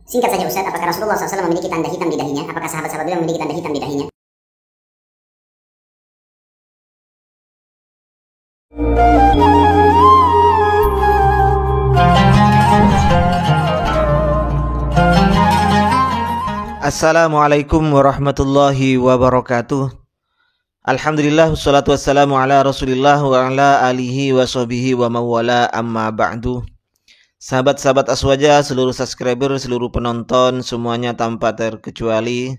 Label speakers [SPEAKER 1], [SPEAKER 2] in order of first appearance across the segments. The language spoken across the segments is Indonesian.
[SPEAKER 1] Singkat saja Ustaz, apakah Rasulullah SAW memiliki tanda hitam di dahinya? Apakah sahabat-sahabat beliau memiliki tanda hitam di dahinya?
[SPEAKER 2] Assalamualaikum warahmatullahi wabarakatuh. Alhamdulillah, wassalatu wassalamu ala rasulillah wa ala alihi wa sahbihi wa mawala amma ba'du. Sahabat-sahabat Aswaja, seluruh subscriber, seluruh penonton, semuanya tanpa terkecuali,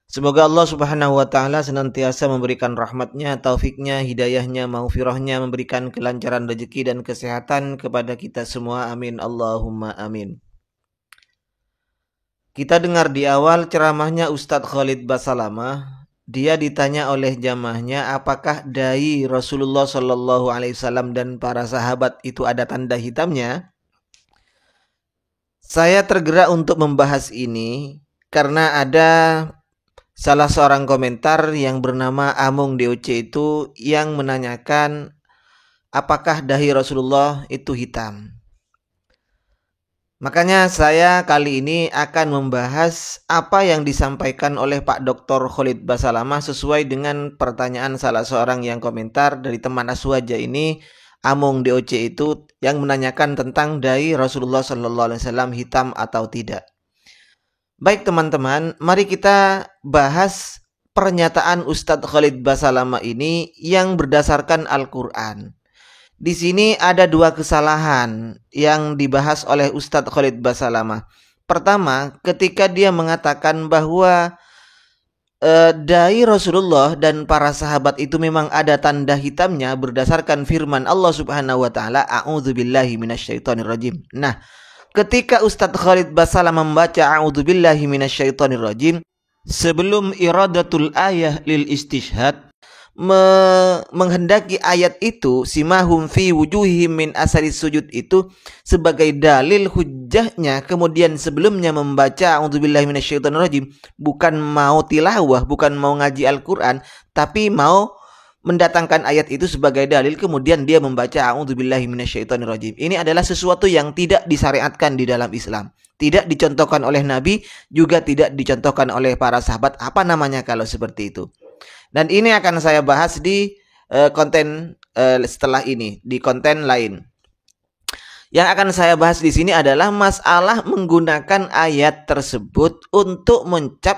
[SPEAKER 2] semoga Allah subhanahu wa ta'ala senantiasa memberikan rahmatnya, taufiknya, hidayahnya, maghfirahnya, memberikan kelancaran rezeki dan kesehatan kepada kita semua. Amin, Allahumma amin. Kita dengar di awal ceramahnya Ustadz Khalid Basalamah. Dia ditanya oleh jamaahnya, apakah dahi Rasulullah Shallallahu Alaihi Wasallam dan para sahabat itu ada tanda hitamnya? Saya tergerak untuk membahas ini karena ada salah seorang komentar yang bernama Amung DOC itu yang menanyakan apakah dahi Rasulullah itu hitam. Makanya saya kali ini akan membahas apa yang disampaikan oleh Pak Dr. Khalid Basalamah sesuai dengan pertanyaan salah seorang yang komentar dari teman Aswaja ini, Amung DOC itu, yang menanyakan tentang dahi Rasulullah SAW hitam atau tidak. Baik teman-teman, mari kita bahas pernyataan Ustadz Khalid Basalamah ini yang berdasarkan Al-Quran. Di sini ada dua kesalahan yang dibahas oleh Ustadz Khalid Basalamah. Pertama, ketika dia mengatakan bahwa dahi Rasulullah dan para sahabat itu memang ada tanda hitamnya berdasarkan firman Allah Subhanahu wa taala, a'udzubillahi minasyaitonirrajim. Nah, ketika Ustadz Khalid Basalamah membaca a'udzubillahi minasyaitonirrajim, sebelum iradatul ayah lil istishhad, menghendaki ayat itu simahum fi wujuhihim min asari sujud itu sebagai dalil hujjahnya, kemudian sebelumnya membaca a'udzubillahi minasyaitonirrajim, bukan mau tilawah, bukan mau ngaji Al-Quran, tapi mau mendatangkan ayat itu sebagai dalil, kemudian dia membaca a'udzubillahi minasyaitonirrajim. Ini adalah sesuatu yang tidak disyariatkan di dalam Islam, tidak dicontohkan oleh Nabi, juga tidak dicontohkan oleh para sahabat. Apa namanya kalau seperti itu? Dan ini akan saya bahas di konten setelah ini, di konten lain. Yang akan saya bahas di sini adalah masalah menggunakan ayat tersebut untuk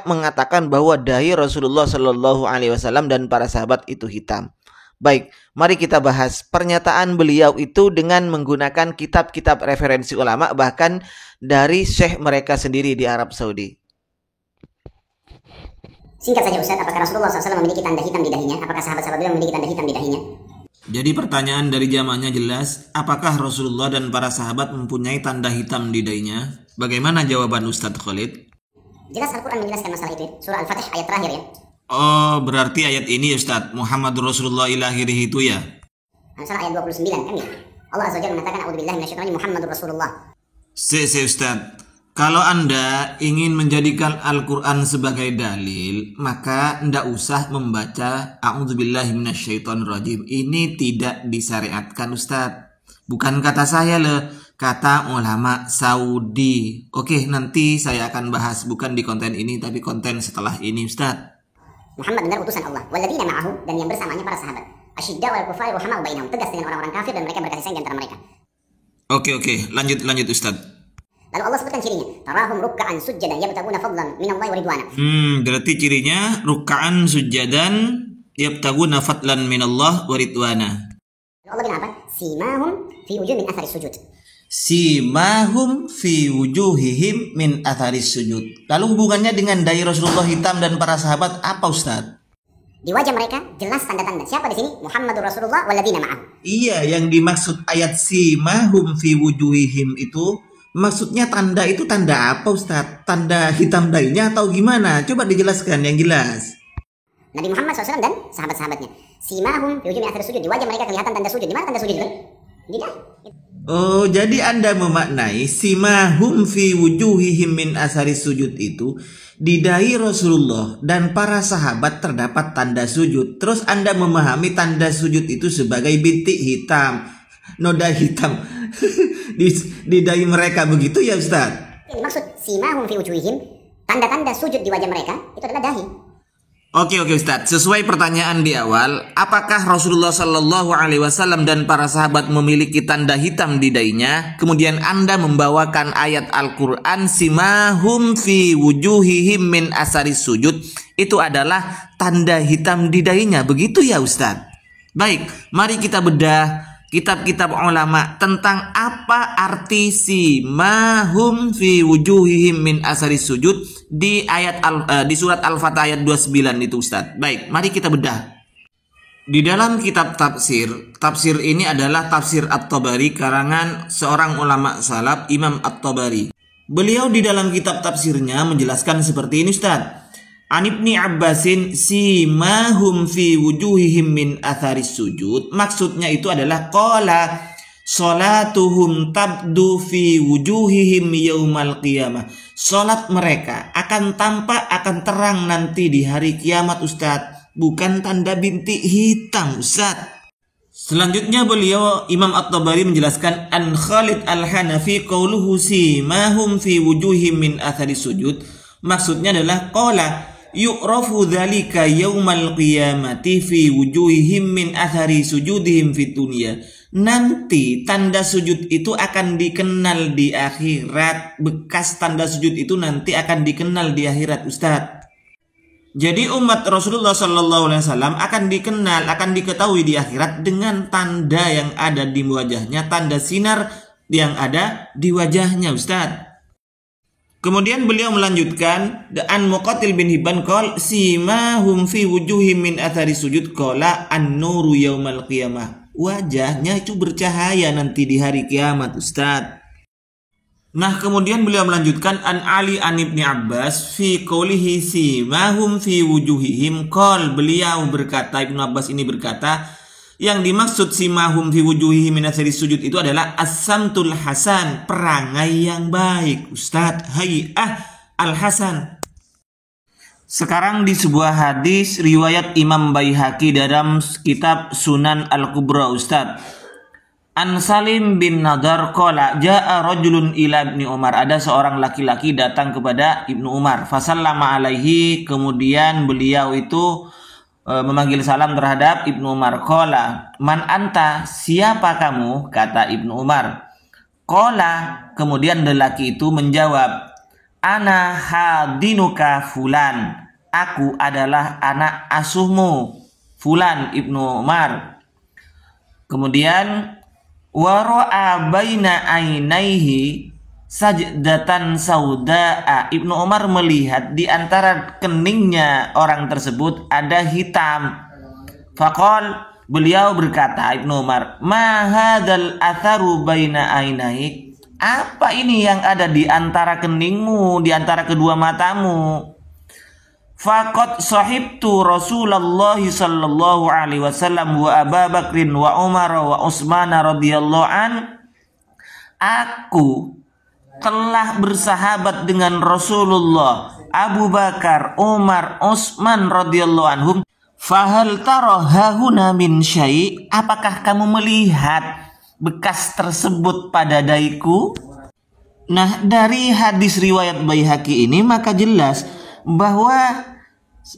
[SPEAKER 2] mengatakan bahwa dahi Rasulullah Shallallahu Alaihi Wasallam dan para sahabat itu hitam. Baik, mari kita bahas pernyataan beliau itu dengan menggunakan kitab-kitab referensi ulama, bahkan dari syekh mereka sendiri di Arab Saudi.
[SPEAKER 1] Singkat saja Ustaz, apakah Rasulullah SAW memiliki tanda hitam di dahinya? Apakah sahabat-sahabat beliau memiliki tanda hitam di dahinya?
[SPEAKER 2] Jadi pertanyaan dari jamaahnya jelas, apakah Rasulullah dan para sahabat mempunyai tanda hitam di dahinya? Bagaimana jawaban Ustadz Khalid?
[SPEAKER 1] Jelas Al-Quran menjelaskan masalah itu, surah Al-Fatih ayat terakhir ya.
[SPEAKER 2] Oh, berarti ayat ini Ustadz, Muhammadur Rasulullah ila akhirih itu ya?
[SPEAKER 1] Masalah ayat 29 kan ya. Allah Azza wa Jalla mengatakan a'udzubillahi minasyaitonir Muhammadur Rasulullah.
[SPEAKER 2] Ustadz, kalau Anda ingin menjadikan Al-Quran sebagai dalil, maka tidak usah membaca a'udzubillahi minasyaitonirrajim. Ini tidak disyariatkan Ustadz. Bukan kata saya loh, kata ulama Saudi. Oke, nanti saya akan bahas, bukan di konten ini, tapi konten setelah ini Ustadz.
[SPEAKER 1] Muhammad benar utusan Allah, walladzina ma'ahu, dan yang bersamanya para sahabat. Asyidda wal kufari ruhama'u bainahum, tegas dengan orang-orang kafir dan mereka berkasih sayang di antara mereka. Oke,
[SPEAKER 2] lanjut Ustadz.
[SPEAKER 1] Lalu Allah sebutkan cirinya, tarahum ruk'an sujjadan yabtaguna fadlan minallahi wa ridwana.
[SPEAKER 2] Berarti cirinya ruk'an sujjadan yabtaguna fadlan minallah wa ridwana.
[SPEAKER 1] Lalu Allah bilang apa? Simahum fi wujuhihim min athari sujud.
[SPEAKER 2] Simahum fi wujuhihim min athari sujud. Lalu hubungannya dengan dahi Rasulullah hitam dan para sahabat apa Ustaz?
[SPEAKER 1] Di wajah mereka jelas tanda-tanda. Siapa di sini? Muhammadur Rasulullah walladzina ma'ahu.
[SPEAKER 2] Iya, yang dimaksud ayat simahum fi wujuhihim itu maksudnya tanda itu tanda apa Ustaz? Tanda hitam dahinya atau gimana? Coba dijelaskan yang jelas.
[SPEAKER 1] Nabi Muhammad SAW dan sahabat-sahabatnya. Simahum fi wujuhihim min athari sujud. Di wajah mereka kelihatan tanda sujud. Di mana tanda sujud? Di dahi.
[SPEAKER 2] Oh, jadi Anda memaknai simahum fi wujuhihim min athari sujud itu di dahi Rasulullah dan para sahabat terdapat tanda sujud. Terus Anda memahami tanda sujud itu sebagai bintik hitam, noda hitam di dahi mereka, begitu ya Ustaz?
[SPEAKER 1] Yang dimaksud simahum fi wujuhihim, tanda-tanda sujud di wajah mereka itu adalah dahi.
[SPEAKER 2] Oke Ustadz, sesuai pertanyaan di awal, apakah Rasulullah Shallallahu Alaihi Wasallam dan para sahabat memiliki tanda hitam di dahinya? Kemudian Anda membawakan ayat Al-Quran, simahum fi wujuhihim min asaris sujud, itu adalah tanda hitam di dahinya, begitu ya Ustadz? Baik, mari kita bedah kitab-kitab ulama tentang apa arti simahum fi wujuhihim min asaris sujud di ayat di surat Al-Fatah ayat 29 itu Ustaz. Baik, mari kita bedah. Di dalam kitab tafsir ini adalah tafsir At-Tabari karangan seorang ulama salaf, Imam At-Tabari. Beliau di dalam kitab tafsirnya menjelaskan seperti ini Ustaz. An Ibni Abbasin simahum fi wujuhihim min atharis sujud, maksudnya itu adalah qala salatuhum tabdu fi wujuhihim yaumal qiyamah, salat mereka akan tampak, akan terang nanti di hari kiamat Ustaz, bukan tanda bintik hitam Ustaz. Selanjutnya beliau Imam At-Tabari menjelaskan an Khalid Al-Hanafi qauluhu simahum fi wujuhihim min atharis sujud, maksudnya adalah qala yu'rafu dzalika yaumal qiyamati fi wujuhihim min athari sujudihim fid dunya. Nanti tanda sujud itu akan dikenal di akhirat. Bekas tanda sujud itu nanti akan dikenal di akhirat Ustaz. Jadi umat Rasulullah sallallahu alaihi wasallam akan dikenal, akan diketahui di akhirat dengan tanda yang ada di wajahnya, tanda sinar yang ada di wajahnya Ustaz. Kemudian beliau melanjutkan an Muqatil bin Hibban qol simahum fi wujuhim min athari sujud qala an-nuru yaumal qiyamah. Wajahnya itu bercahaya nanti di hari kiamat Ustaz. Nah, kemudian beliau melanjutkan an Ali an Ibni Abbas fi qoulihi simahum fi wujuhihim qol, beliau berkata, Ibnu Abbas ini berkata, yang dimaksud simahum fi wujuhihi min athari sujud itu adalah as-samtul hasan, perangai yang baik Ustaz, hay'ah al-hasan. Sekarang di sebuah hadis riwayat Imam Baihaqi dalam kitab Sunan Al-Kubra Ustaz. An Salim bin Nadar qala jaa rajulun ila Ibni Umar, ada seorang laki-laki datang kepada Ibnu Umar, fasallama alaihi, kemudian beliau itu memanggil salam terhadap Ibnu Umar. Qala man anta, siapa kamu? Kata Ibnu Umar. Qala, kemudian lelaki itu menjawab, ana hadinuka fulan, aku adalah anak asuhmu fulan Ibnu Umar. Kemudian wara'a baina ainaihi sajdatan saudaa, Ibnu Umar melihat di antara keningnya orang tersebut ada hitam. Faqal, beliau berkata Ibnu Umar, ma hadzal atharu baina ainai, apa ini yang ada di antara keningmu, di antara kedua matamu? Faqad sahibtu Rasulullah sallallahu alaihi wasallam wa Abu Bakrin wa Umar wa Utsman radhiyallahu an, aku telah bersahabat dengan Rasulullah, Abu Bakar, Umar, Utsman radhiyallahu anhum. Fahal tara hahuna min syai', apakah kamu melihat bekas tersebut pada daiku? Nah, dari hadis riwayat Baihaqi ini maka jelas bahwa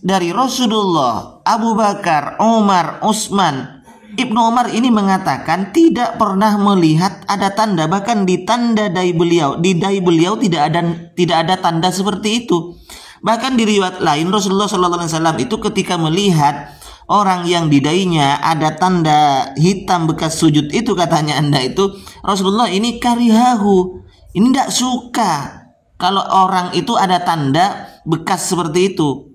[SPEAKER 2] dari Rasulullah, Abu Bakar, Umar, Utsman, Ibnu Umar ini mengatakan tidak pernah melihat ada tanda, bahkan di tanda dai beliau, di dai beliau tidak ada tanda seperti itu. Bahkan di riwayat lain Rasulullah SAW itu ketika melihat orang yang di dainya ada tanda hitam bekas sujud itu, katanya Anda itu, Rasulullah ini karihahu, ini tidak suka kalau orang itu ada tanda bekas seperti itu.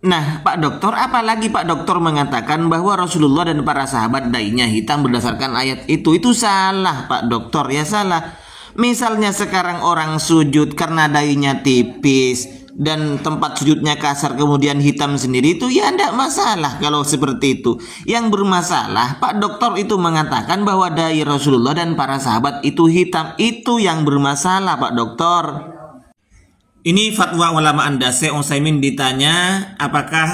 [SPEAKER 2] Nah, Pak Doktor, apalagi Pak Doktor mengatakan bahwa Rasulullah dan para sahabat dainya hitam berdasarkan ayat itu salah, Pak Doktor, ya salah. Misalnya sekarang orang sujud karena dainya tipis dan tempat sujudnya kasar kemudian hitam sendiri, itu ya tidak masalah kalau seperti itu. Yang bermasalah Pak Doktor itu mengatakan bahwa dai Rasulullah dan para sahabat itu hitam, itu yang bermasalah Pak Doktor. Ini fatwa ulama Anda. Syekh Utsaimin ditanya apakah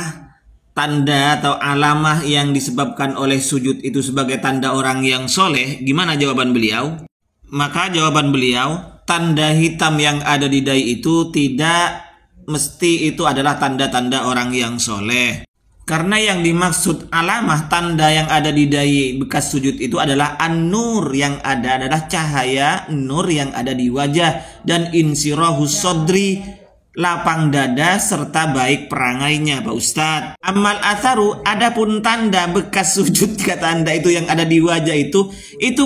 [SPEAKER 2] tanda atau alamah yang disebabkan oleh sujud itu sebagai tanda orang yang soleh, gimana jawaban beliau? Maka jawaban beliau,
[SPEAKER 3] tanda hitam yang ada di dai itu tidak mesti itu adalah tanda-tanda orang yang soleh. Karena yang dimaksud alamah tanda yang ada di dai bekas sujud itu adalah an-nur, yang ada adalah cahaya nur yang ada di wajah, dan insirahus sodri, lapang dada serta baik perangainya, Pak Ustadz. Amal atharu, adapun tanda bekas sujud kata Anda itu yang ada di wajah itu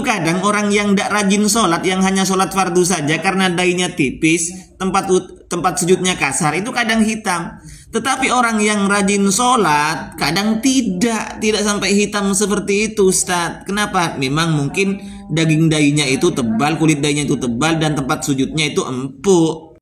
[SPEAKER 3] kadang orang yang tidak rajin sholat, yang hanya sholat fardu saja karena dainya tipis, tempat sujudnya kasar, itu kadang hitam. Tetapi orang yang rajin sholat kadang tidak sampai hitam seperti itu, Ustadz. Kenapa? Memang mungkin daging dainya itu tebal, kulit dainya itu tebal, dan tempat sujudnya itu empuk.